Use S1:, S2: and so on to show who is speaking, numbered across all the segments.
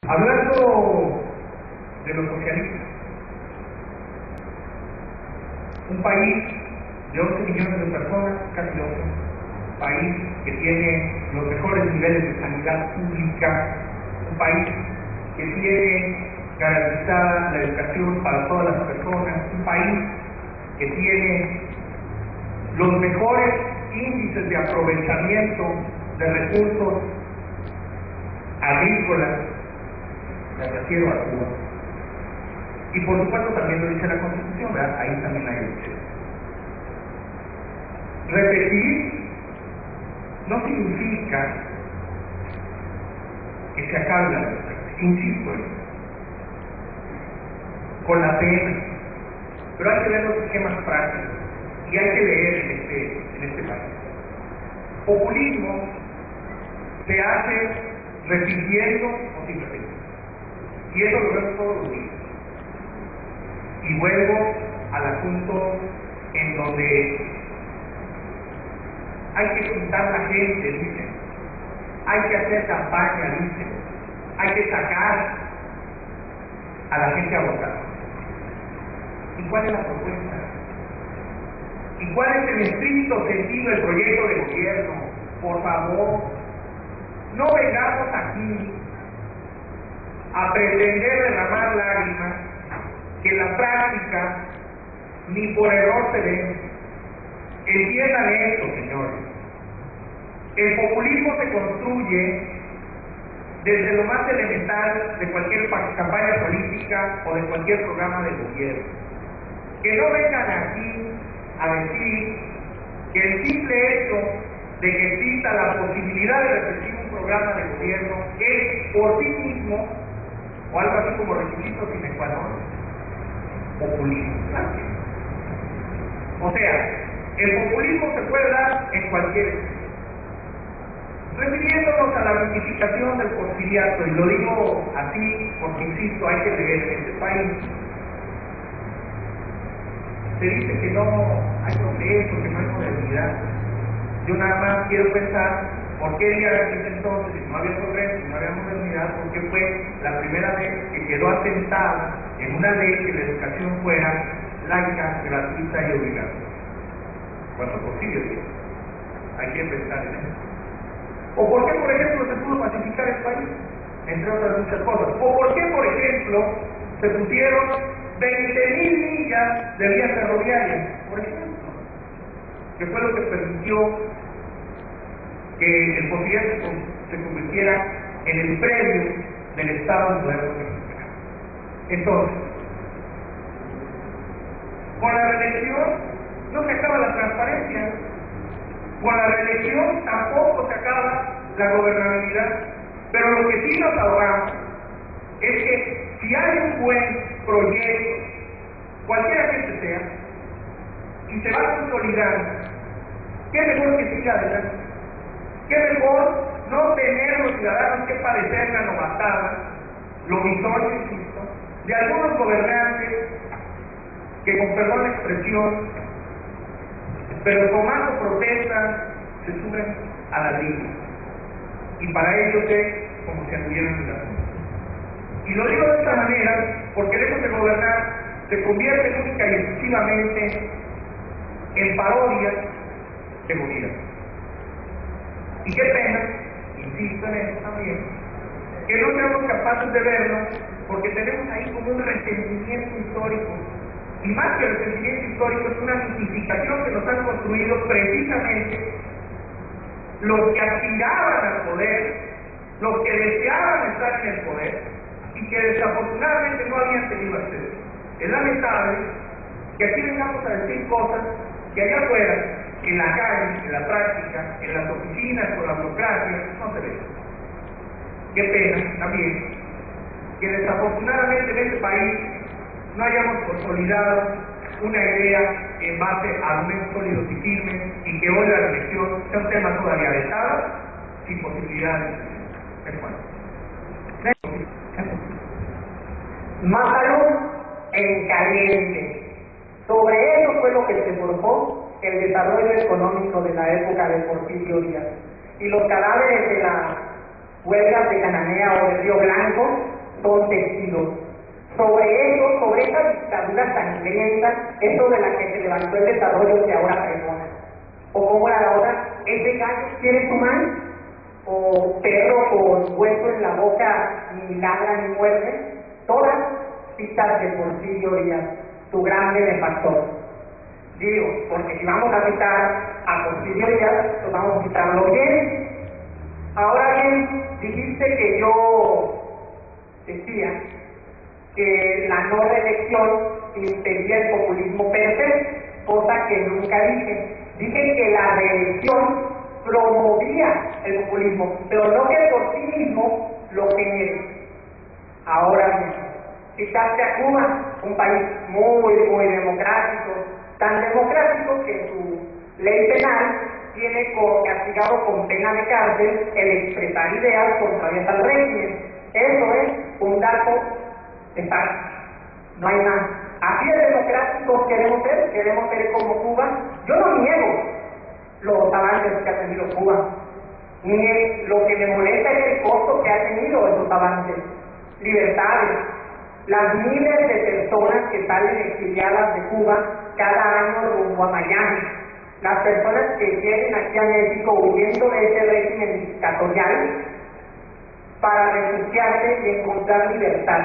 S1: Hablando de los socialistas, un país de 11 millones de personas, casi 12, un país que tiene los mejores niveles de sanidad pública, un país que tiene garantizada la educación para todas las personas, un país que tiene los mejores índices de aprovechamiento de recursos agrícolas, me refiero a Cuba. Y por supuesto también lo dice la Constitución, ¿verdad? Ahí también hay derecho. Repetir no significa que se acabe la democracia, insisto, con la pena, pero hay que ver los esquemas prácticos y hay que leer en este país. Populismo se hace repitiendo o sin repetir, y eso lo vemos todos los días. Y vuelvo al asunto en donde hay que juntar la gente, dicen, hay que hacer campaña, dicen, hay que sacar a la gente a votar. ¿Y cuál es la propuesta? ¿Y cuál es en estricto sentido el proyecto de gobierno? Por favor, no vengamos aquí a pretender derramar lágrimas que en la práctica ni por error se ven. Entiendan esto, señores. El populismo se construye desde lo más elemental de cualquier campaña política o de cualquier programa de gobierno. Que no vengan aquí a decir que el simple hecho de que exista la posibilidad de repetir un programa de gobierno es por sí mismo o algo así como requisito sine qua non populismo. O sea, el populismo se puede dar en cualquier sitio. Refiriéndonos a la ratificación del porfiriato, y lo digo así porque insisto, hay que leer en este país. Se dice que no hay progreso, que no hay modernidad. Yo nada más quiero pensar por qué día de aquel entonces, si no había progreso, si no había modernidad, porque fue la primera vez que quedó asentada en una ley que la educación fuera laica, gratuita y obligatoria. Cuando posible, hay que pensar en eso. O por qué, por ejemplo, se pudo pacificar el país, entre otras muchas cosas. O por qué, por ejemplo, se pusieron 20.000 millas de vías ferroviarias, por ejemplo, que fue lo que permitió que el porfiriato se convirtiera en el previo del Estado moderno mexicano. Entonces, con la reelección no se acaba la transparencia, con la reelección tampoco se acaba la gobernabilidad, pero lo que sí nos ahorramos es que si hay un buen proyecto, cualquiera que este sea, y se va consolidando, qué mejor que siga adelante, qué mejor no tener los ciudadanos que padecer la novatada, lo misógino, insisto, de algunos gobernantes que, con perdón la expresión, pero tomando protestas, se suben a la línea. Y para ellos es como si anduvieran en la luna. Y lo digo de esta manera porque lejos de gobernar se convierte única y exclusivamente en parodias de gobierno. Y qué pena, insisto en eso también, que no seamos capaces de verlo porque tenemos ahí como un resentimiento histórico. Y más que el resentimiento histórico, es una significación que nos han construido precisamente los que aspiraban al poder, los que deseaban estar en el poder y que desafortunadamente no habían tenido acceso. Es lamentable que aquí vengamos a decir cosas que allá afuera, en la calle, en la práctica, en las oficinas, con la burocracia, no se ven. Qué pena también que desafortunadamente en este país no hayamos consolidado una idea en base a argumentos sólidos y firmes y que hoy la reelección sea un tema todavía vetado, sin posibilidades. Es bueno.
S2: Más salud en caliente. Sobre eso fue lo que se forjó el desarrollo económico de la época de Porfirio Díaz. Y los cadáveres de la huelgas de Cananea o de Río Blanco, son testigos. Sobre eso, sobre esa dictadura sangrienta, eso de la que se levantó el desarrollo que ahora pregona. O como la otra, ¿ese gallo quiere su man? O perro con hueso en la boca, ni ladra ni muerde. Todas citas de Porfirio Díaz, su gran benefactor. Digo, porque si vamos a citar a Porfirio Díaz, pues vamos a citarlo bien. Ahora bien, dijiste que yo decía que la no reelección impedía el populismo per se, cosa que nunca dije. Dije que la reelección promovía el populismo, pero no que por sí mismo lo genere. Ahora bien, citaste a Cuba, un país muy democrático, tan democrático que su ley penal tiene castigado con pena de cárcel el expresar ideas contrarias al régimen. Eso es un dato exacto, no hay más. Así de democráticos queremos ser como Cuba. Yo no niego los avances que ha tenido Cuba, ni lo que me molesta es el costo que ha tenido esos avances. Libertades, las miles de personas que salen exiliadas de Cuba cada año rumbo a Miami, las personas que vienen aquí a México huyendo de ese régimen dictatorial para refugiarse y encontrar libertad.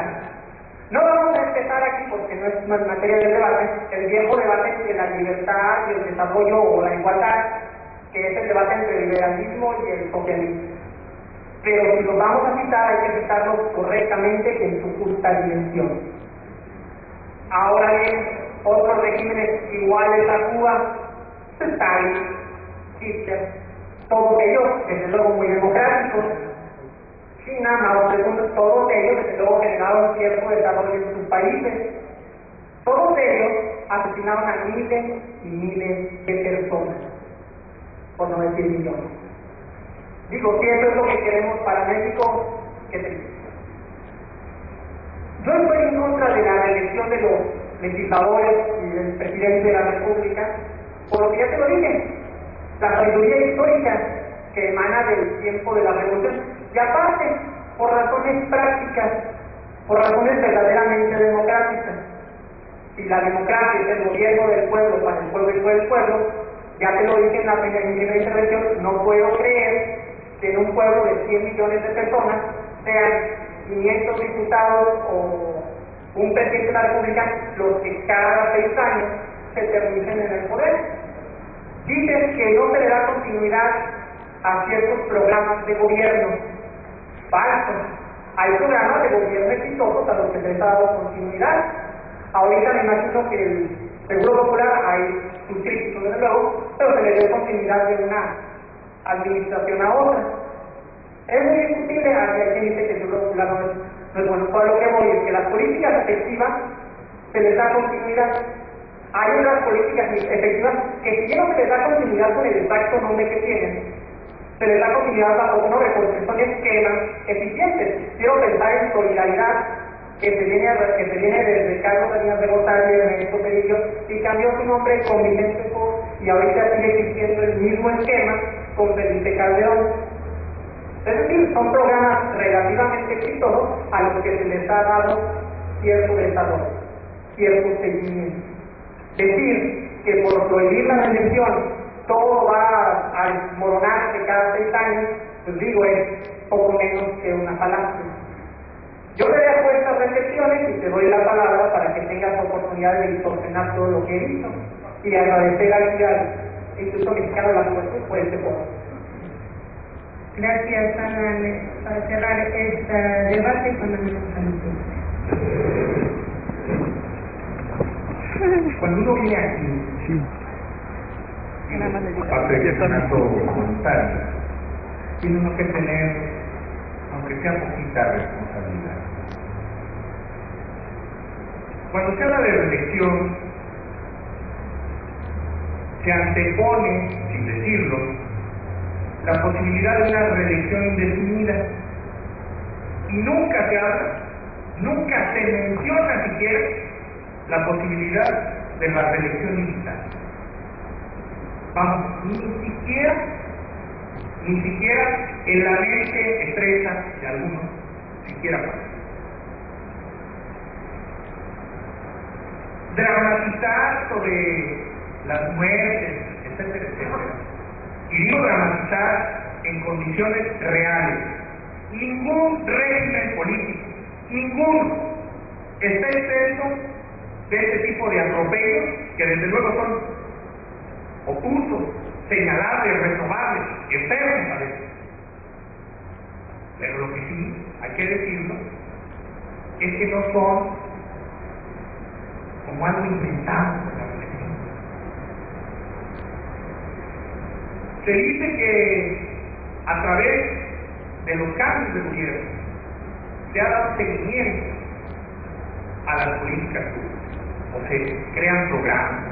S2: No vamos a empezar aquí porque no es materia de debate, el viejo debate entre la libertad y el desarrollo o la igualdad, que es el debate entre el liberalismo y el socialismo. Pero si los vamos a citar, hay que citarlos correctamente en su justa dimensión. Ahora bien, otros regímenes iguales a Cuba, Stalin, Hitler, todos ellos, desde luego, muy democráticos. China, Mao Zedong, todos ellos, desde luego, generaron cierto desarrollo en sus países. Todos ellos asesinaron a miles y miles de personas, por no decir millones. Digo, si eso es lo que queremos para México, qué triste. Yo estoy en contra de la reelección de los legisladores y del presidente de la República, por lo que ya te lo dije, la sabiduría histórica que emana del tiempo de la Revolución, y aparte, por razones prácticas, por razones verdaderamente democráticas. Si la democracia es el gobierno del pueblo, para el pueblo y por el pueblo, ya te lo dije en la primera intervención, no puedo creer que en un pueblo de 100 millones de personas sean 500 diputados o un presidente de la República los que cada 6 años se terminen en el poder. Dicen que no se le da continuidad a ciertos programas de gobierno. Falso. Hay programas de gobierno exitosos a los que se les ha dado continuidad. Ahorita me imagino que el Seguro Popular hay sus críticos, desde luego, pero se le dio continuidad de una administración a otra. Es muy discutible, hay quien dice que el Seguro Popular no es bueno. Por lo que voy es que las políticas efectivas se les da continuidad. Hay otras políticas efectivas que si bien no se les da continuidad con el exacto nombre que tienen, se les da continuidad bajo un nombre porque son esquemas eficientes. Quiero pensar en Solidaridad, que se viene desde Carlos Salinas de Gortari y Ernesto Cedillo, y cambió su nombre en Convivencia y ahorita sigue existiendo el mismo esquema con Felipe Calderón. Es decir, son programas relativamente exitosos a los que se les ha dado cierto desarrollo, cierto seguimiento. Decir que por prohibir la reelección todo va a desmoronarse cada 6 años, pues digo, es poco menos que una falacia. Yo te dejo estas reflexiones y te doy la palabra para que tengas oportunidad de distorsionar todo lo que he dicho y agradecer al Instituto Mexicano de la Juventud por este foro.
S3: Gracias, Ana, para cerrar este debate con la
S1: Cuando uno viene aquí, aparte de que es un acto voluntario, tiene uno que tener, aunque sea poquita responsabilidad. Cuando se habla de reelección, se antepone, sin decirlo, la posibilidad de una reelección indefinida. Y nunca se habla, nunca se menciona siquiera la posibilidad de la reelección militar. Vamos, ni siquiera ni siquiera en la mente estrecha de algunos, siquiera pasa. Dramatizar sobre las muertes, etcétera, etcétera. Y digo dramatizar en condiciones reales. Ningún régimen político, ninguno, está exento de este tipo de atropellos que desde luego son ocultos, señalables, reprobables, enfermos a veces. Pero lo que sí hay que decirlo es que no son como algo inventado por la religión. Se dice que a través de los cambios de gobierno se ha dado seguimiento a las políticas públicas, o se crean programas.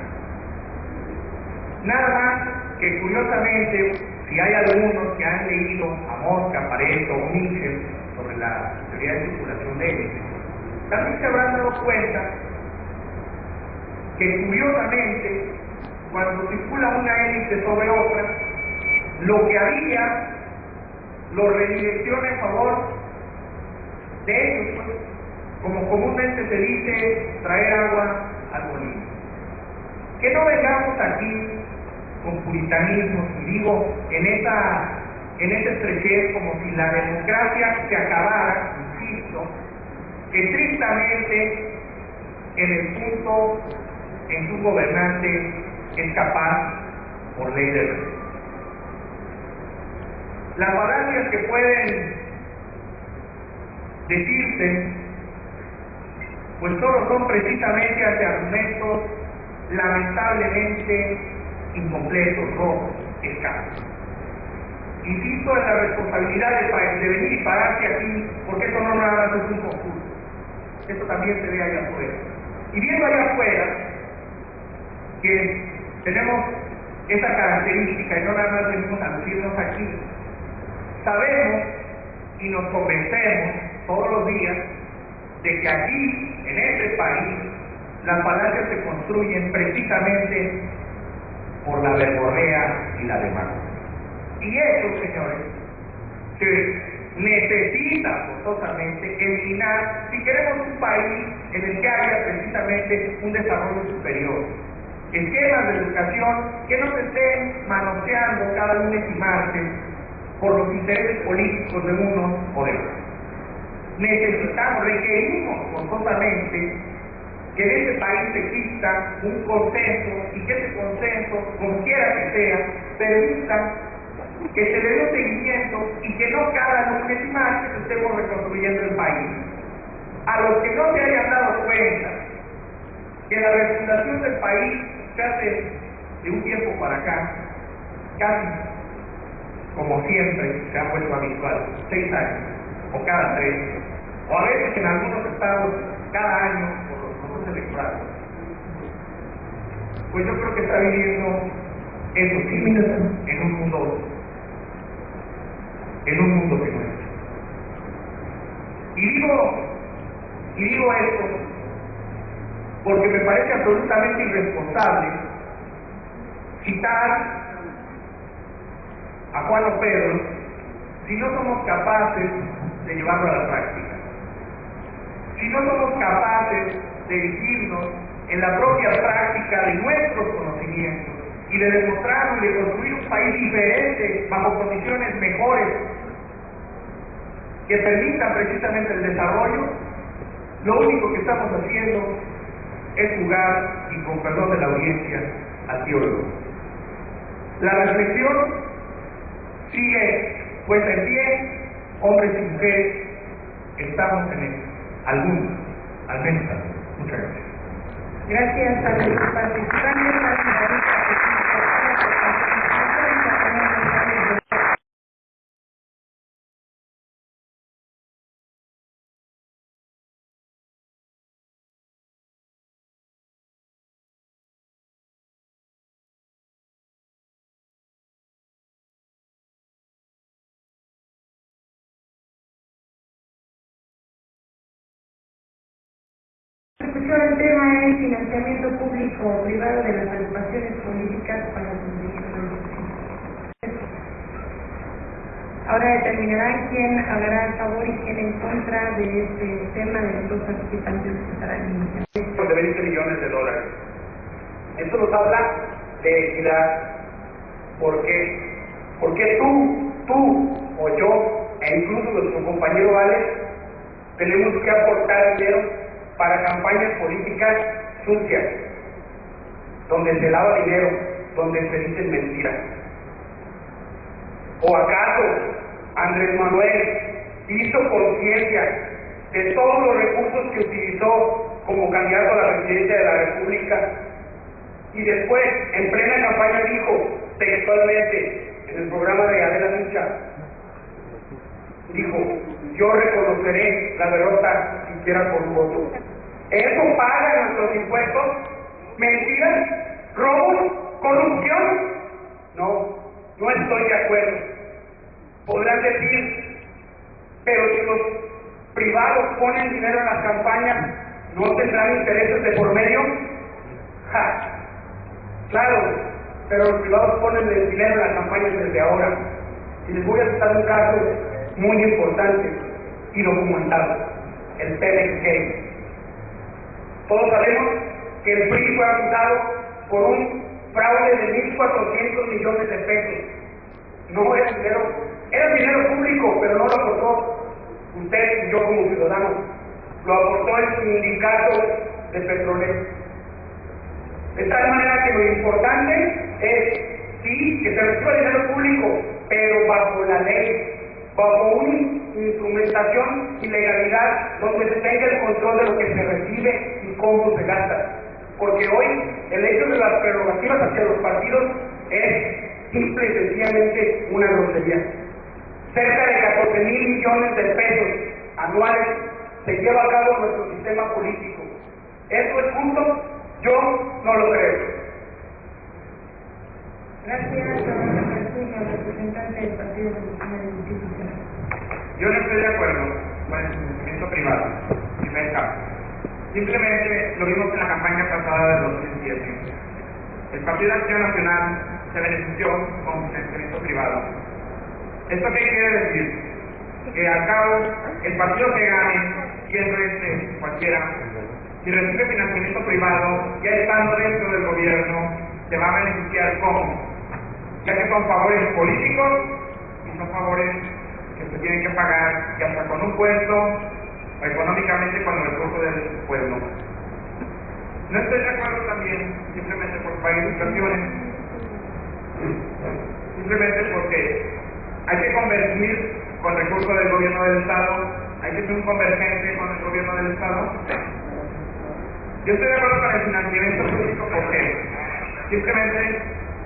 S1: Nada más que curiosamente, si hay algunos que han leído a Mosca, Pareto o Michel sobre la teoría de circulación de élites, también se habrán dado cuenta que curiosamente, cuando circula una élite sobre otra, lo que había lo redirecciona en favor de ellos, pues, como comúnmente se dice, traer agua al molino. Que no vengamos aquí con puritanismo, y digo, en esa estrechez, como si la democracia se acabara, insisto, estrictamente en el punto en que un gobernante es capaz por ley de ley. Las falacias que pueden decirse, pues solo son precisamente hacia argumentos lamentablemente incompletos, rojos, escasos. Insisto en la responsabilidad de venir y pararse aquí, porque eso no nada más es un concurso, eso también se ve allá afuera. Y viendo allá afuera, que tenemos esa característica y no nada más venimos a lucirnos aquí, sabemos y nos convencemos todos los días de que aquí, en este país, las falacias se construyen precisamente por la verborrea y la demagogia. Y eso, señores, se necesita forzosamente eliminar si queremos un país en el que haya precisamente un desarrollo superior. Esquemas de educación que no se estén manoseando cada lunes y martes por los intereses políticos de unos o de otros. Necesitamos, requerimos forzosamente que en este país exista un consenso y que ese consenso, como quiera que sea, permita que se le dé un seguimiento y que no cada lunes y martes estemos reconstruyendo el país. A los que no se hayan dado cuenta que la refundación del país se hace de un tiempo para acá, casi como siempre se ha vuelto habitual, 6 años, o cada 3, o a veces en algunos estados cada año por los procesos electorales. Pues yo creo que está viviendo eso sí, en un mundo que no es. Y digo esto porque me parece absolutamente irresponsable citar a Juan o Pedro si no somos capaces de llevarlo a la práctica, si no somos capaces de dirigirnos en la propia práctica de nuestros conocimientos y de demostrar y de construir un país diferente bajo condiciones mejores que permitan precisamente el desarrollo. Lo único que estamos haciendo es jugar, y con perdón de la audiencia, al tío Lugo. La reflexión sigue puesta en pie, hombres y mujeres, estamos en esto, algunos, al menos algunos. Muchas gracias.
S3: Gracias a los participantes. El tema es financiamiento público o privado de las agrupaciones políticas para el Ahora determinarán quién hablará a favor y quién en contra de este tema de los dos participantes que estarán iniciando.
S1: De 20 millones de dólares.
S2: Esto nos habla de equidad. ¿Por qué? Porque tú o yo, e incluso nuestro compañero Alex, tenemos que aportar dinero para campañas políticas sucias, donde se lava dinero, donde se dicen mentiras. ¿O acaso Andrés Manuel hizo conciencia de todos los recursos que utilizó como candidato a la presidencia de la República? Y después, en plena campaña, dijo textualmente en el programa de Adela Micha, dijo: yo reconoceré la derrota siquiera por un voto. ¿Eso paga nuestros impuestos? ¿Mentiras? ¿Robos? ¿Corrupción? No estoy de acuerdo. Podrán decir, pero si los privados ponen dinero en las campañas, ¿no tendrán intereses de por medio? ¡Ja! Claro, pero los privados ponen el dinero en las campañas desde ahora. Y les voy a citar un caso muy importante y documentado, el Pemex Gate. Todos sabemos que el PRI fue acusado por un fraude de 1.400 millones de pesos. No era dinero público, pero no lo aportó usted y yo como ciudadanos, lo aportó el sindicato de petroleros. De tal manera que lo importante es, sí, que se reciba dinero público, pero bajo la ley, bajo una instrumentación y legalidad donde se tenga el control de lo que se recibe y cómo se gasta. Porque hoy el hecho de las prerrogativas hacia los partidos es simple y sencillamente una grosería. Cerca de 14,000 millones de pesos anuales se lleva a cabo nuestro sistema político. ¿Eso es justo? Yo no lo creo.
S3: Gracias, representante del Partido Revolucionario Institucional.
S1: Yo no estoy de acuerdo con el financiamiento privado, primer caso. Simplemente lo vimos en la campaña pasada del 2007. El Partido de Acción Nacional se benefició con financiamiento privado. ¿Esto qué quiere decir? Que al cabo, el partido que gane, siempre cualquiera, si recibe financiamiento privado, ya estando dentro del gobierno, se va a beneficiar ¿cómo? Ya que son favores políticos y son favores que se tienen que pagar, ya sea con un puesto o económicamente con el recurso del pueblo. No estoy de acuerdo también, simplemente por varias situaciones, simplemente porque hay que convertir con recursos del gobierno del Estado, hay que ser un convergente con el gobierno del Estado. Yo estoy de acuerdo con el financiamiento público porque simplemente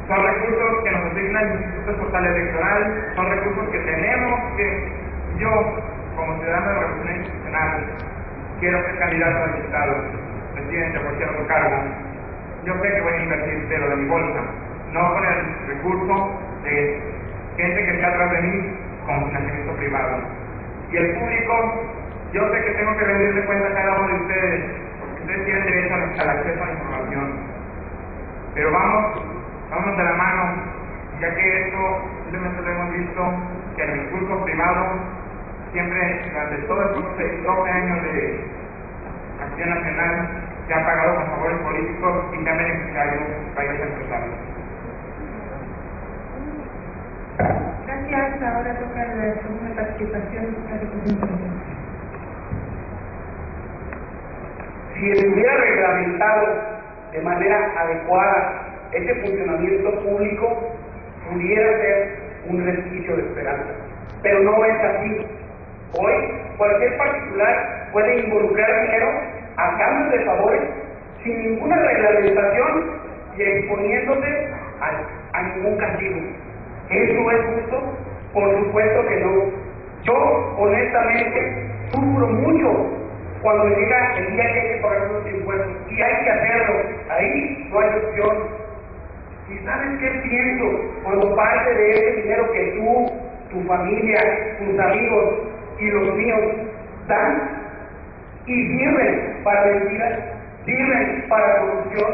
S1: son recursos que nos asigna el Instituto Estatal Electoral, son recursos que tenemos que, yo como ciudadano de la Revolución Institucional, quiero ser candidato a diputado, presidente o cualquier otro cargo, yo sé que voy a invertir cero de mi bolsa, no con el recurso de gente que está atrás de mí con financiamiento privado. Y el público, yo sé que tengo que rendirle cuenta a cada uno de ustedes, porque ustedes tienen derecho al acceso a la información. Pero vámonos de la mano, ya que esto simplemente lo hemos visto, que el discurso privado siempre, durante todos estos 12 años de Acción Nacional, se ha pagado con favores políticos y se ha beneficiado varios empresarios.
S3: Gracias. Ahora toca la segunda participación de la representación.
S2: Si estuviera reglamentado de manera adecuada este funcionamiento público, pudiera ser un resquicio de esperanza. Pero no es así. Hoy, cualquier particular puede involucrar dinero a cambio de favores sin ninguna reglamentación y exponiéndose a ningún castigo. ¿Eso es justo? Por supuesto que no. Yo, honestamente, sufro mucho cuando llega el día que hay que pagar los impuestos. Y hay que hacerlo. Ahí no hay opción. ¿Y sabes qué pienso? Cuando parte de ese dinero que tú, tu familia, tus amigos y los míos dan y sirven para mentiras, sirven para corrupción.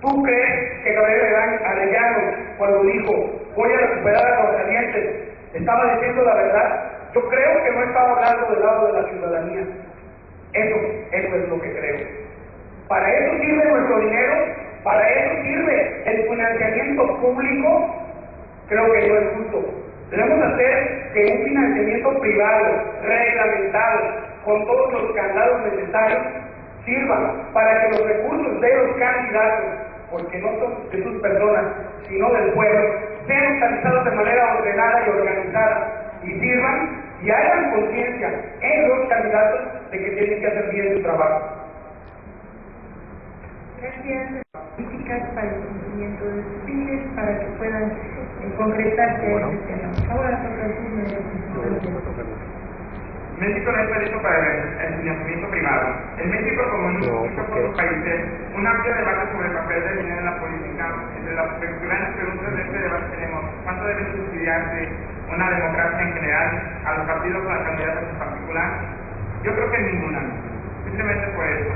S2: ¿Tú crees que Gabriel Arellano, cuando dijo voy a recuperar a Aguascalientes,
S4: estaba diciendo la verdad. Yo creo que no estaba hablando del lado de la ciudadanía. Eso es lo que creo. Para eso sirve nuestro dinero, para eso sirve el financiamiento público. Creo que no es justo. Debemos hacer que un financiamiento privado, reglamentado, con todos los candados necesarios, sirva para que los recursos de los candidatos, porque no son de sus personas, sino del pueblo, sean utilizados de manera ordenada y organizada y sirvan y hagan conciencia en los candidatos de que tienen que hacer bien su trabajo.
S3: Gracias. Políticas para el cumplimiento de sus fines, para que puedan concretarse este tema. Ahora toca el turno de
S1: México no está listo para el financiamiento privado. En México, como en muchos otros países, un amplio debate sobre el papel del dinero en la política. Entre las grandes preguntas de este debate tenemos: ¿cuánto debe subsidiarse una democracia en general a los partidos o a candidatos en particular? Yo creo que ninguna, simplemente por eso,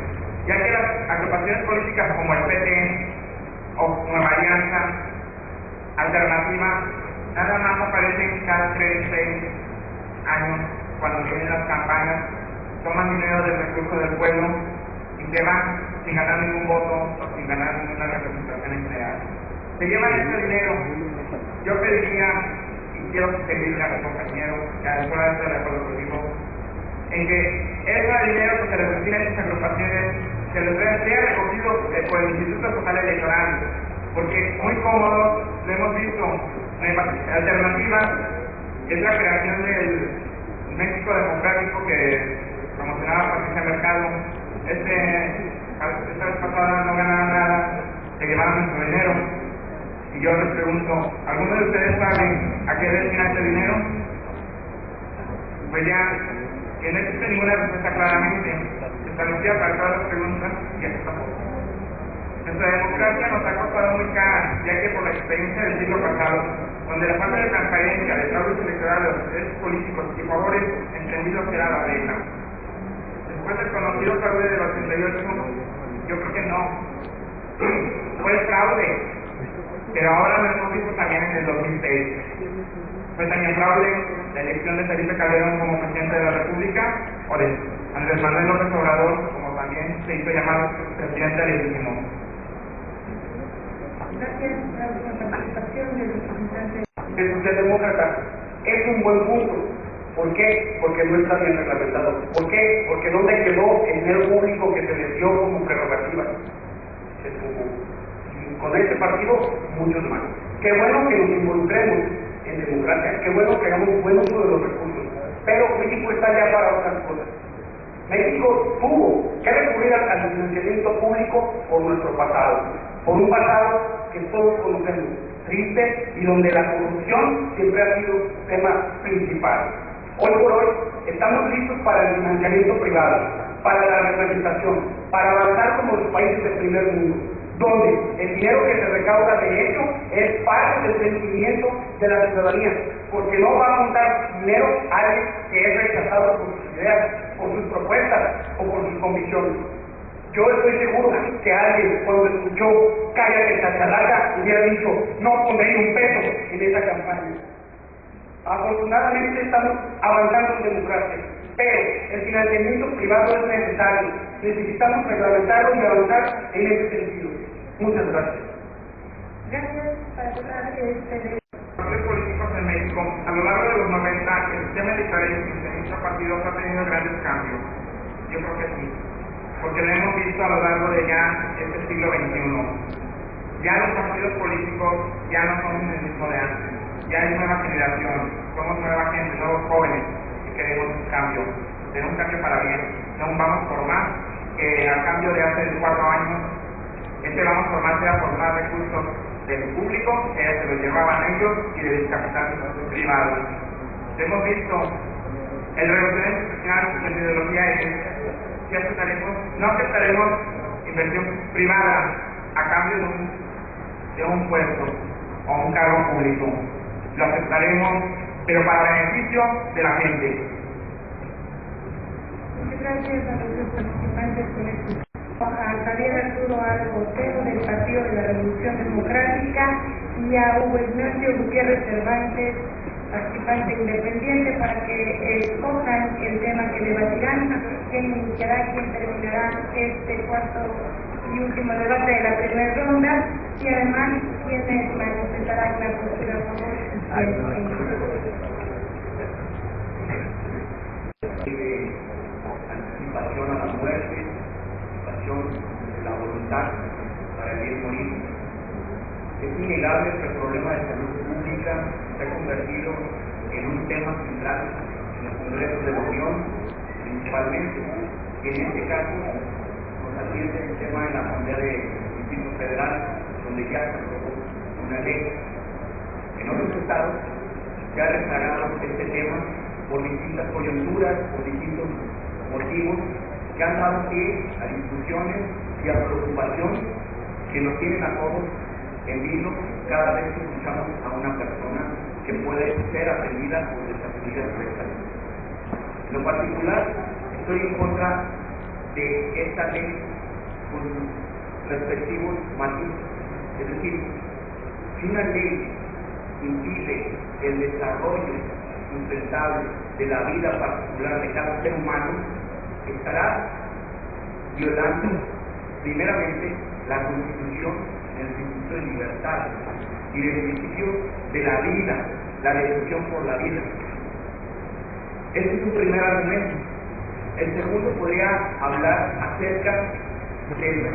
S1: ya que las agrupaciones políticas como el PT o Nueva Alianza, Alternativa, nada más aparecen cada 3, 6 años cuando vienen las campañas, toman dinero del recurso del pueblo y se van sin ganar ningún voto o sin ganar ninguna representación en general. Se llevan ese dinero. Yo pediría, y quiero pedirle a mis compañeros, que a después de estar de acuerdo conmigo, en que ese dinero que se les destina a estas agrupaciones se les sea recogido por el Instituto Estatal Electoral, porque muy cómodo, lo hemos visto, Alternativa es la creación del México Democrático que promocionaba Patricia Mercado. Esta vez pasada no ganaron nada, se llevaron nuestro dinero. Y yo les pregunto, ¿alguno de ustedes saben a qué destina este dinero? Pues ya, que no existe ninguna respuesta claramente establecida para todas las preguntas, y aquí tampoco. Nuestra democracia nos ha costado muy cara, ya que por la experiencia del siglo pasado, donde la falta de transparencia, de fraudes electorales, de intereses políticos y favores entendidos era la regla. Después del conocido fraude del 88, yo creo que no. Fue fraude, pero ahora lo hemos visto también en el 2006. Fue también fraude la elección de Felipe Calderón como presidente de la República, o de Andrés Manuel López Obrador, como también se hizo llamar presidente legítimo.
S3: Gracias a la participación del representante.
S4: El socialdemócrata es un buen punto. ¿Por qué? Porque no está bien reglamentado. ¿Por qué? Porque ¿dónde quedó el dinero público que se les dio como prerrogativa? Se tuvo. Y con este partido, muchos más. Qué bueno que nos involucremos en democracia, qué bueno que hagamos buen uso de los recursos. Pero México está ya para otras cosas. México tuvo que recurrir al financiamiento público por nuestro pasado, por un pasado que todos conocemos, triste, y donde la corrupción siempre ha sido tema principal. Hoy por hoy estamos listos para el financiamiento privado, para la representación, para avanzar como los países del primer mundo, donde el dinero que se recauda de hecho es parte del sentimiento de la ciudadanía, porque no va a montar dinero a alguien que es rechazado por sus ideas, por sus propuestas o por sus convicciones. Yo estoy seguro que alguien, cuando escuchó "cállate chachalaca", hubiera dicho "no pondré un peso en esa campaña". Afortunadamente estamos avanzando en democracia, pero el financiamiento privado es necesario. Necesitamos reglamentarlo y avanzar en ese sentido. Muchas gracias.
S3: Gracias. Para cerrar este
S1: Los partidos políticos en México, a lo largo de los 90, el sistema electoral y el funcionamiento de partidos ha tenido grandes cambios. Yo creo que sí, porque lo hemos visto a lo largo de ya este siglo XXI. Ya los partidos políticos ya no son el mismo de antes. Ya hay nueva generación, somos nueva gente, nuevos jóvenes, y queremos un cambio. Queremos un cambio para bien. No vamos por más que al cambio de hace 4 años, vamos por más sea por más recursos del público, que se los llevaban ellos, y del capital privado. Hemos visto el revolucionario institucional en ideología es que no aceptaremos inversión privada a cambio de un puesto o un cargo público. Lo aceptaremos, pero para beneficio de la gente.
S3: Muchas gracias a los participantes con este. A Javier Arturo Otero del Partido de la Revolución Democrática y a Hugo Ignacio Gutiérrez Cervantes participante independiente para que escojan el tema que debatirán, quién iniciará, quién terminará este cuarto y último debate de la primera ronda, y además quienes manifestarán la postura a favor
S4: de anticipación a la muerte, anticipación de la voluntad para el bien morir. Es innegable que el problema de salud pública se ha convertido en un tema central en el Congreso de la Unión, principalmente, y en este caso nos atiende el tema de la Asamblea del Distrito Federal, donde ya se aprobó una ley. En otros estados se ha rezagado este tema por distintas coyunturas, por distintos motivos que han dado pie a discusiones y a preocupación que nos tienen a todos en vilo cada vez que escuchamos a una persona que puede ser atendida o desatendida por esta ley. En lo particular, estoy en contra de esta ley con respectivos matices. Es decir, si una ley impide el desarrollo sustentable de la vida particular de cada ser humano, estará violando primeramente la Constitución, el principio de libertad y el principio de la vida, la decisión por la vida. Este es un primer argumento. El segundo podría hablar acerca de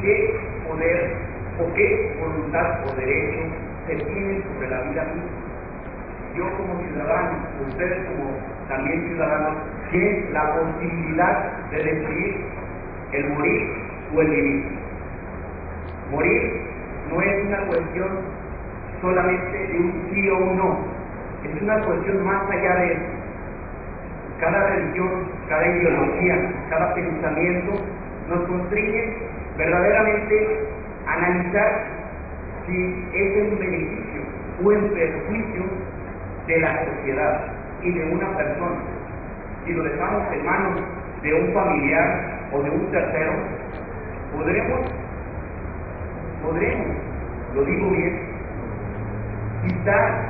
S4: qué poder o qué voluntad o derecho se tiene sobre la vida misma. Yo como ciudadano, ustedes como también ciudadanos, tienen la posibilidad de decidir el morir o el vivir. Morir no es una cuestión solamente de un sí o un no, es una cuestión más allá de eso. Cada religión, cada ideología, cada pensamiento nos constriñe verdaderamente a analizar si es en beneficio o en perjuicio de la sociedad y de una persona. Si lo dejamos en manos de un familiar o de un tercero, podremos, lo digo bien, quitar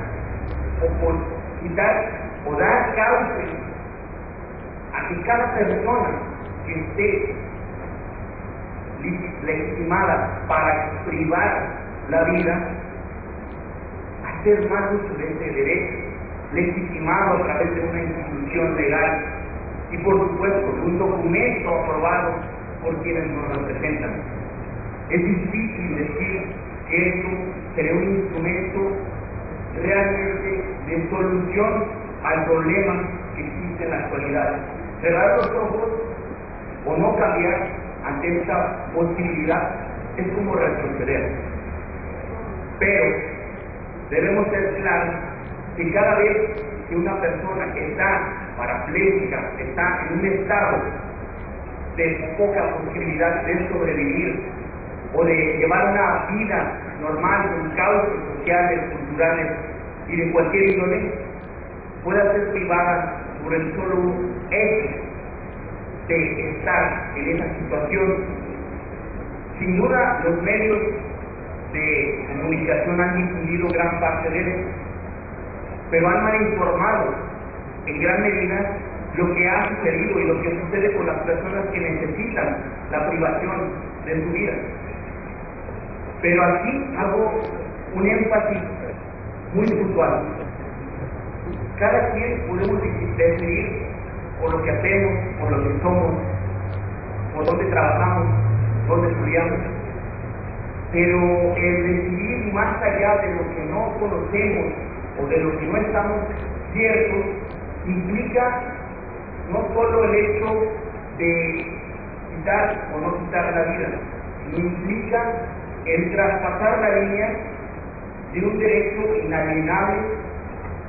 S4: o dar cauce a que cada persona que esté legitimada para privar la vida, hacer más uso de ese derecho, legitimado a través de una institución legal y por supuesto un documento aprobado por quienes nos representan. Es difícil decir que esto sería un instrumento realmente de solución al problema que existe en la actualidad. Cerrar los ojos o no cambiar ante esta posibilidad es como retroceder. Pero debemos ser claros que cada vez que una persona que está parapléjica, está en un estado de poca posibilidad de sobrevivir o de llevar una vida normal con causas sociales, culturales y de cualquier índole, pueda ser privada por el solo hecho de estar en esa situación. Sin duda, los medios de comunicación han difundido gran parte de eso, pero han mal informado en gran medida lo que ha sucedido y lo que sucede con las personas que necesitan la privación de su vida. Pero aquí hago un énfasis muy puntual. Cada quien podemos decidir por lo que hacemos, por lo que somos, por dónde trabajamos, dónde estudiamos, pero el decidir más allá de lo que no conocemos o de lo que no estamos ciertos implica no solo el hecho de quitar o no quitar la vida, sino implica el traspasar la línea de un derecho inalienable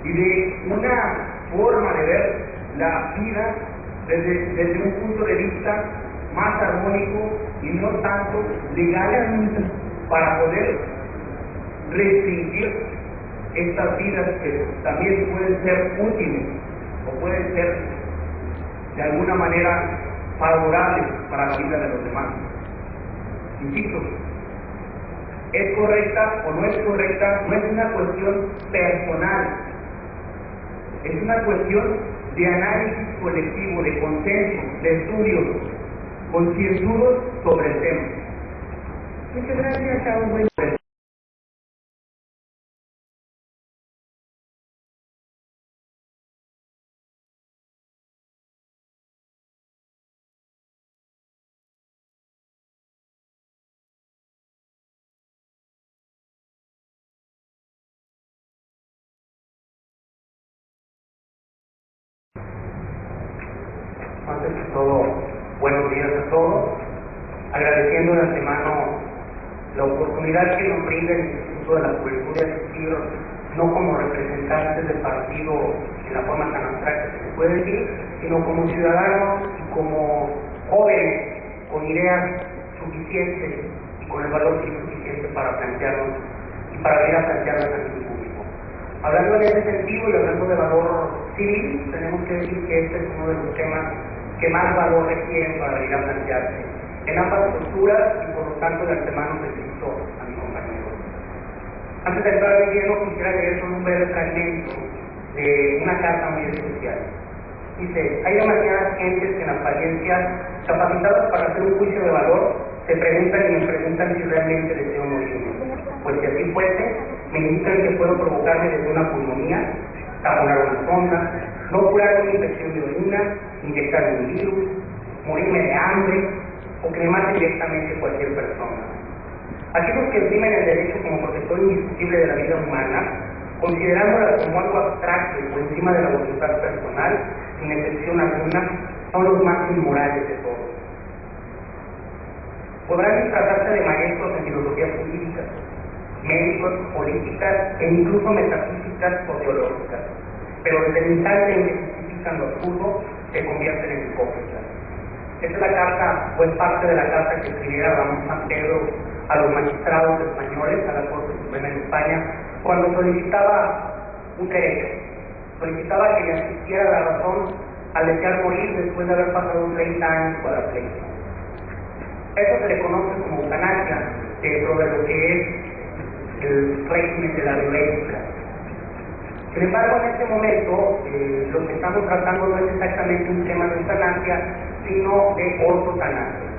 S4: y de una forma de ver la vida desde un punto de vista más armónico y no tanto legal para poder restringir estas vidas que también pueden ser útiles o pueden ser de alguna manera favorables para la vida de los demás. Insisto, ¿es correcta o no es correcta? No es una cuestión personal, Es una cuestión de análisis colectivo, de consenso, de estudios concienzudos sobre el tema.
S3: Muchas gracias, Saúl.
S4: Antes de todo, buenos días a todos, agradeciendo de antemano la oportunidad que nos brinda el Instituto de la Juventud de asistir, no como representantes del partido en la forma tan abstracta que se puede decir, sino como ciudadanos y como jóvenes con ideas suficientes y con el valor suficiente para plantearnos y para venir a plantearlas ante el público. Hablando en ese sentido y hablando de valor civil, tenemos que decir que este es uno de los temas que más valor requieren para venir a plantearse en ambas posturas y por lo tanto de antemano felicito a mis compañeros. Antes de entrar de lleno, quisiera leer solo un breve fragmento de una carta muy especial. Dice: hay demasiadas gentes que en apariencia capacitadas para hacer un juicio de valor se preguntan y me preguntan si realmente deseo morirme. Pues si así fuese, me indican que puedo provocarme desde una pulmonía, taponar una sonda, no curar una infección de orina, inyectarme un virus, morirme de hambre o que me mate directamente cualquier persona. Aquellos que estiman el derecho como protector indiscutible de la vida humana, considerándola como algo abstracto y por encima de la voluntad personal, sin excepción alguna, son los más inmorales de todos. Podrán tratarse de maestros en filosofía jurídica, médicos, políticas e incluso metafísicas o teológicas, pero desde el instante en que justifican lo absurdo, se convierten en hipócritas. Esta es la carta, o es parte de la carta que escribiera Ramón San Pedro a los magistrados españoles, a la Corte Suprema en España, cuando solicitaba un derecho, solicitaba que le asistiera la razón al desear morir después de haber pasado 30 años cuadrapléjico. Eso se le conoce como eutanasia dentro de lo que es el régimen de la violencia. Sin embargo, en este momento, lo que estamos tratando no es exactamente un tema de eutanasia, sino de ortotanasia.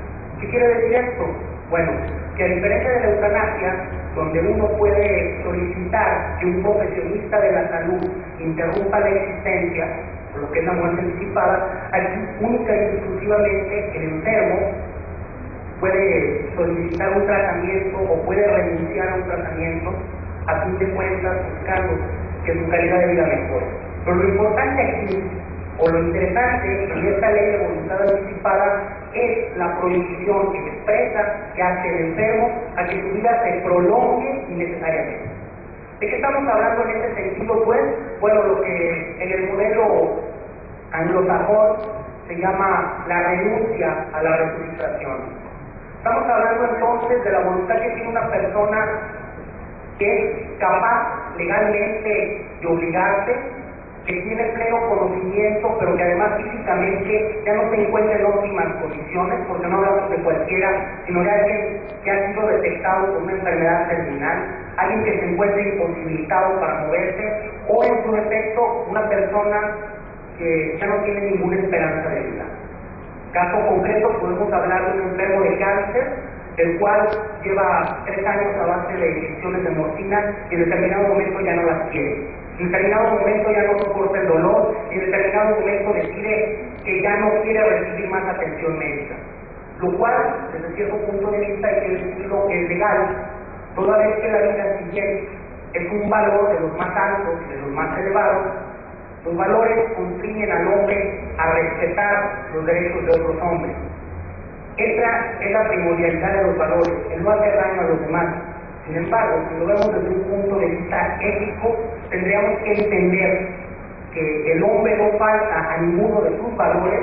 S4: ¿Qué quiere decir esto? Bueno, que a diferencia de la eutanasia, donde uno puede solicitar que un profesionista de la salud interrumpa la existencia, por lo que es la muerte anticipada, aquí única y exclusivamente el enfermo puede solicitar un tratamiento o puede renunciar a un tratamiento a fin de cuentas buscando que su calidad de vida mejore. Pero lo importante aquí, o lo interesante en esta ley de voluntad anticipada, es la prohibición expresa que hace el enfermo a que su vida se prolongue innecesariamente. ¿De qué estamos hablando en este sentido? Pues, bueno, lo que en el modelo anglosajón se llama la renuncia a la resucitación. Estamos hablando entonces de la voluntad que tiene una persona que es capaz legalmente de obligarse, que tiene pleno conocimiento, pero que además físicamente ya no se encuentra en óptimas condiciones, porque no hablamos de cualquiera, sino de alguien que ha sido detectado con una enfermedad terminal, alguien que se encuentra imposibilitado para moverse, o en su defecto una persona que ya no tiene ninguna esperanza de vida. Caso concreto, podemos hablar de un enfermo de cáncer, el cual lleva 3 años a base de inyecciones de morfina y en determinado momento ya no las quiere. En determinado momento ya no soporta el dolor y en determinado momento decide que ya no quiere recibir más atención médica. Lo cual, desde cierto punto de vista, hay que decirlo, es legal, toda vez que la vida siguiente es un valor de los más altos y de los más elevados. Los valores constriñen al hombre a respetar los derechos de otros hombres. Esa es la primordialidad de los valores, el no hacer daño a los demás. Sin embargo, si lo vemos desde un punto de vista ético, tendríamos que entender que el hombre no falta a ninguno de sus valores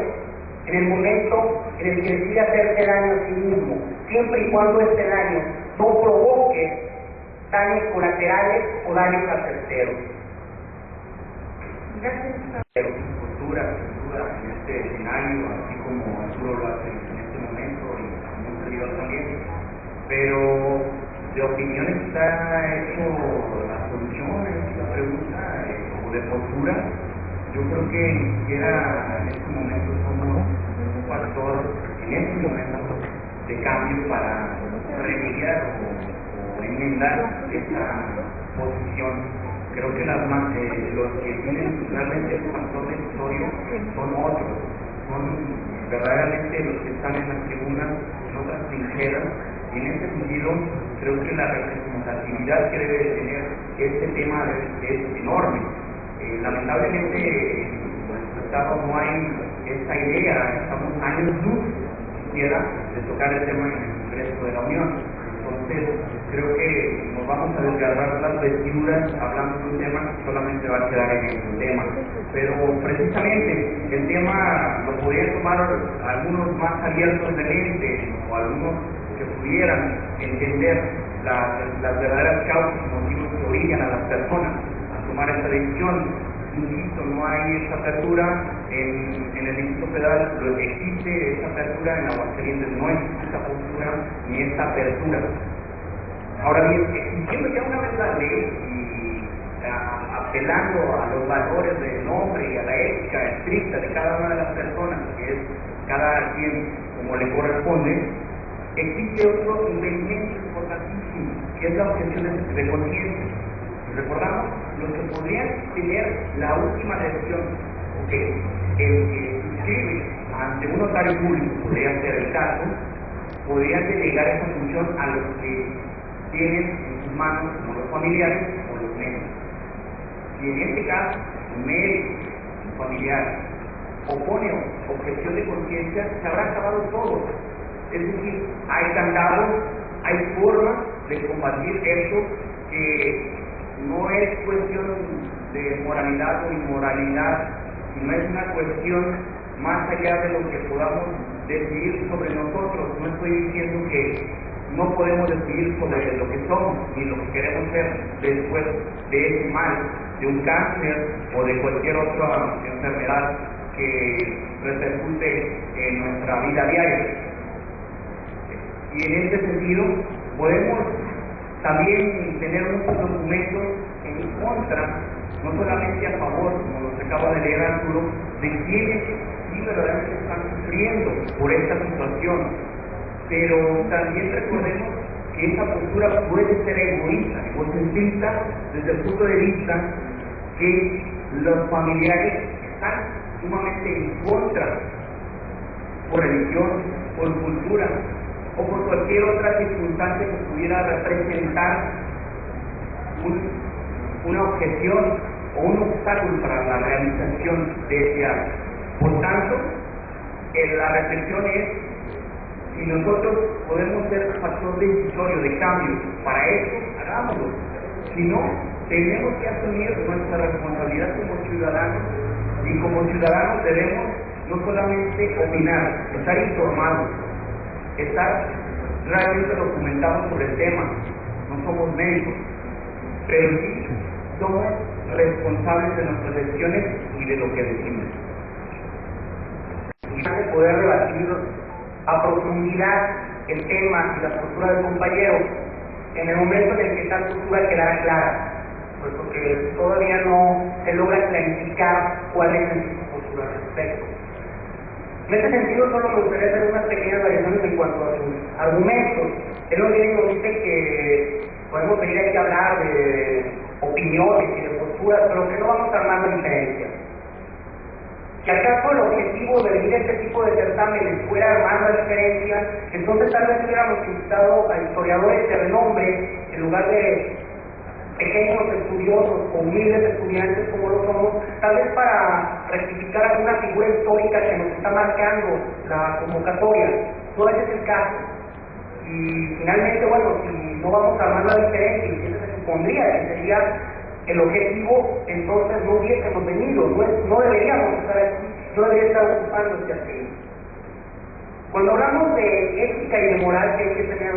S4: en el momento en el que decide hacerse daño a sí mismo, siempre y cuando este daño no provoque daños colaterales o daños a terceros.
S3: Gracias.
S4: Cultura, en este escenario, así como Arturo lo hace en este momento y como un servidor también, pero de opiniones está hecho las soluciones, la pregunta, como de postura,
S5: Yo creo que ni siquiera en este momento somos un factor, en este momento, de cambio para remediar o enmendar esta posición. Creo que los que tienen realmente el factor decisorio son otros, son verdaderamente los que están en las tribunas, en otras trincheras, y en ese sentido creo que la representatividad que debe de tener este tema es enorme. Lamentablemente en nuestro estado no hay esta idea, estamos años luz siquiera de tocar el tema en el Congreso de la Unión. Entonces creo que nos vamos a desgarrar las vestiduras hablando de un tema que solamente va a quedar en el tema. Pero precisamente el tema lo podrían tomar algunos más abiertos de mente o algunos que pudieran entender las verdaderas causas y motivos que orillan a las personas a tomar esta decisión. Insisto, no hay esa apertura en el Distrito Federal, lo que existe esa apertura en Aguascalientes, no existe esa postura ni esta apertura. Ahora bien, existiendo ya una vez la ley y apelando a los valores del hombre y a la ética estricta de cada una de las personas, que es cada quien como le corresponde, existe otro impedimento importantísimo, que es la objeción de conciencia. Recordamos los que podrían tener la última decisión, porque el que inscribe ante un notario público podría ser el caso, podrían delegar esa función a los que tienen en sus manos, como los familiares o los médicos. Si en este caso un médico, un familiar, opone objeción de conciencia, se habrá acabado todo. Es decir, hay candados, hay formas de combatir esto que no es cuestión de moralidad o inmoralidad, sino es una cuestión más allá de lo que podamos decidir sobre nosotros. No estoy diciendo que no podemos decidir sobre lo que somos ni lo que queremos ser después de ese mal, de un cáncer o de cualquier otra enfermedad que repercute en nuestra vida diaria. Y en este sentido podemos también tener muchos documentos en contra, no solamente a favor, como nos acaba de leer Arturo, de quienes sí verdaderamente están sufriendo por esta situación. Pero también recordemos que esa postura puede ser egoísta, egocentrista, desde el punto de vista que los familiares están sumamente en contra, por religión, por cultura, o por cualquier otra circunstancia que pudiera representar una objeción o un obstáculo para la realización de ese acto. Por tanto, la reflexión es si nosotros podemos ser factor decisorio de cambio para eso, hagámoslo. Si no, tenemos que asumir nuestra responsabilidad como ciudadanos, y como ciudadanos debemos no solamente opinar, estar informados, estar realmente documentados sobre el tema. No somos médicos, pero sí somos responsables de nuestras decisiones y de lo que decimos.
S2: Y de poder debatir a profundidad el tema y la postura del compañero en el momento en el que esta postura quedará clara, puesto que todavía no se logra clarificar cuál es su postura al respecto. En este sentido, solo me gustaría hacer unas pequeñas variaciones en cuanto a sus argumentos. Él nos dice que podemos venir aquí a hablar de opiniones y de posturas, pero que no vamos armando diferencias. Si acaso el objetivo de venir a este tipo de certámenes fuera armar la diferencia, entonces tal vez hubiéramos invitado a historiadores de renombre en lugar de pequeños estudiosos o humildes estudiantes como lo somos, tal vez para rectificar alguna figura histórica que nos está marcando la convocatoria. No ese es el caso. Y finalmente, bueno, si no vamos a armar la diferencia, y eso se supondría que sería el objetivo, entonces no hubiésemos venido, no deberíamos estar aquí, no debería estar ocupando este asiento. Cuando hablamos de ética y de moral, que hay que tener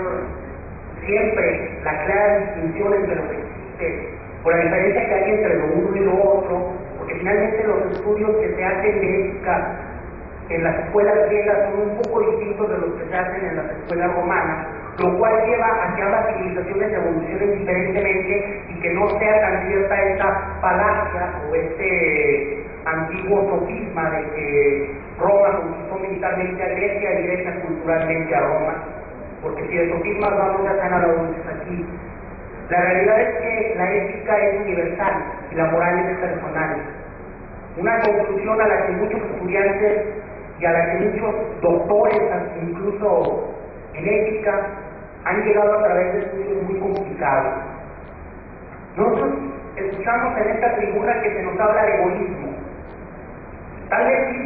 S2: siempre la clara distinción entre lo que existe, por la diferencia que hay entre lo uno y lo otro, porque finalmente los estudios que se hacen de ética en las escuelas griegas son un poco distintos de los que se hacen en las escuelas romanas, lo cual lleva a que ambas civilizaciones evolucionen diferentemente y que no sea tan cierta esta falacia o antiguo sofisma de que Roma conquistó militarmente a Grecia y Grecia culturalmente a Roma, porque si de sofismas vamos ya están a la luz aquí. La realidad es que la ética es universal y la moral es personal. Una conclusión a la que muchos estudiantes y a la que muchos doctores, incluso en ética, han llegado a través de estudios muy complicados. Nosotros escuchamos en esta tribuna que se nos habla de egoísmo. Tal vez sí,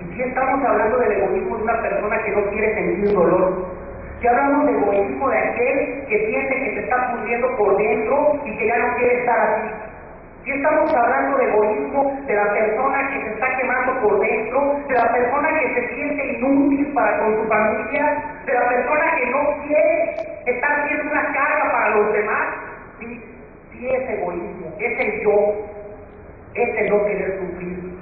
S2: y sí estamos hablando del egoísmo de una persona que no quiere sentir dolor. Si hablamos de egoísmo de aquel que siente que se está pudriendo por dentro y que ya no quiere estar así. Si estamos hablando de egoísmo de la persona que se está quemando por dentro, de la persona que se siente inútil para con su familia, de la persona que no quiere estar siendo una carga para los demás, sí es egoísmo, es el yo, es el no querer sufrir.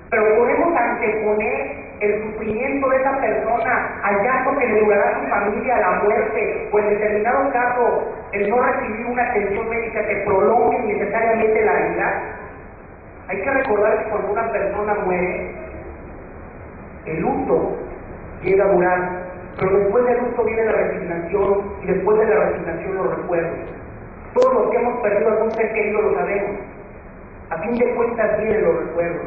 S2: Pero podemos anteponer el sufrimiento de esa persona al llanto que le durará a su familia, a la muerte, o en determinado caso, el no recibir una atención médica que prolongue necesariamente la vida. Hay que recordar que cuando una persona muere, el luto llega a durar, pero después del luto viene la resignación, y después de la resignación los recuerdos. Todos los que hemos perdido algún ser querido lo sabemos. A fin de cuentas vienen los recuerdos.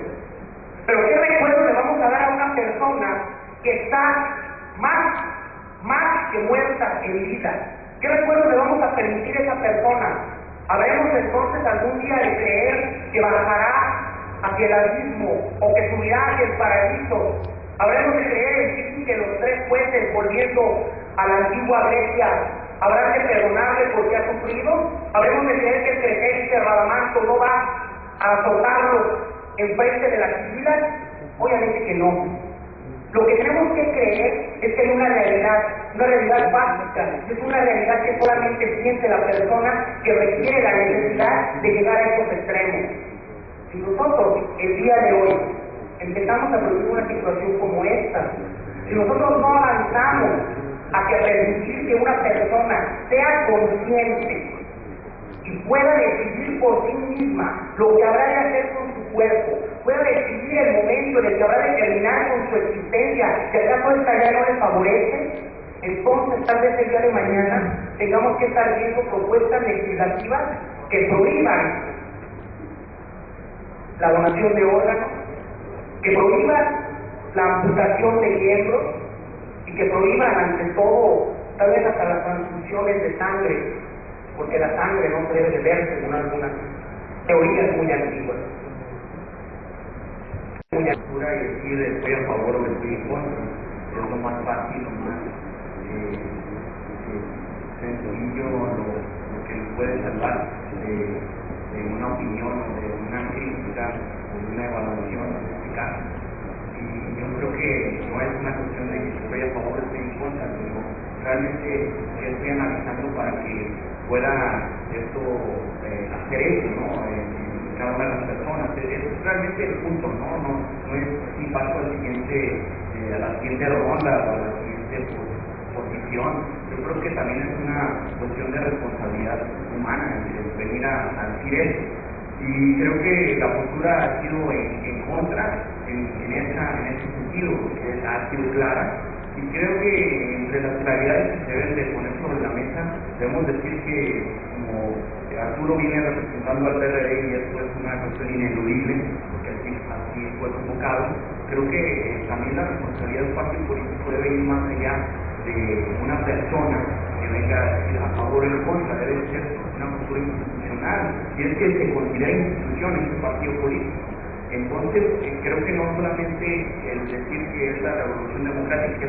S2: Pero ¿qué recuerdo le vamos a dar a una persona que está más que muerta en vida? ¿Qué recuerdo le vamos a permitir a esa persona? ¿Habremos entonces algún día de creer que bajará hacia el abismo o que subirá hacia el paraíso? ¿Habremos de creer en sí que los tres jueces, volviendo a la antigua Grecia, habrán de perdonarle porque ha sufrido? ¿Habremos de creer que el Crejénite Radamanto no va a azotarlo enfrente de las islas? Obviamente que no. Lo que tenemos que creer es que hay una realidad básica, es una realidad que solamente siente la persona que requiere la necesidad de llegar a esos extremos. Si nosotros, el día de hoy, empezamos a producir una situación como esta, si nosotros no avanzamos hacia permitir que una persona sea consciente y pueda decidir por sí misma lo que habrá de hacer con su cuerpo, pueda decidir el momento en el que habrá de terminar con su existencia, si acaso esta ya no le favorece, entonces tal vez el día de mañana tengamos que estar viendo propuestas legislativas que prohíban la donación de órganos, que prohíban la amputación de miembros y que prohíban ante todo tal vez hasta las transfusiones de sangre, porque la sangre no se debe de ver según algunas teorías muy antiguas.
S5: Y decir estoy a favor o estoy en contra es lo más fácil, lo más sencillo, lo que nos puede salvar de una opinión o de una crítica o de una evaluación en este caso. Y yo creo que no es una cuestión de que estoy a favor o estoy en contra, sino realmente estoy analizando para que pueda esto hacer eso, ¿no? En cada una de las personas. Es realmente el punto, no es si paso a la siguiente ronda o a la siguiente posición. Yo creo que también es una cuestión de responsabilidad humana el venir a decir eso. Y creo que la postura ha sido en contra en ese sentido, porque ha sido clara. Y creo que entre las claridades que se deben de poner sobre la mesa, debemos decir que como Arturo viene representando al PRD y esto es una cuestión ineludible, porque así fue convocado, creo que también la responsabilidad del partido político debe ir más allá de una persona que venga a decir a favor o en contra, debe ser una postura institucional, y es que se considera institución en un partido político. Entonces, creo que no solamente el decir que es la revolución democrática,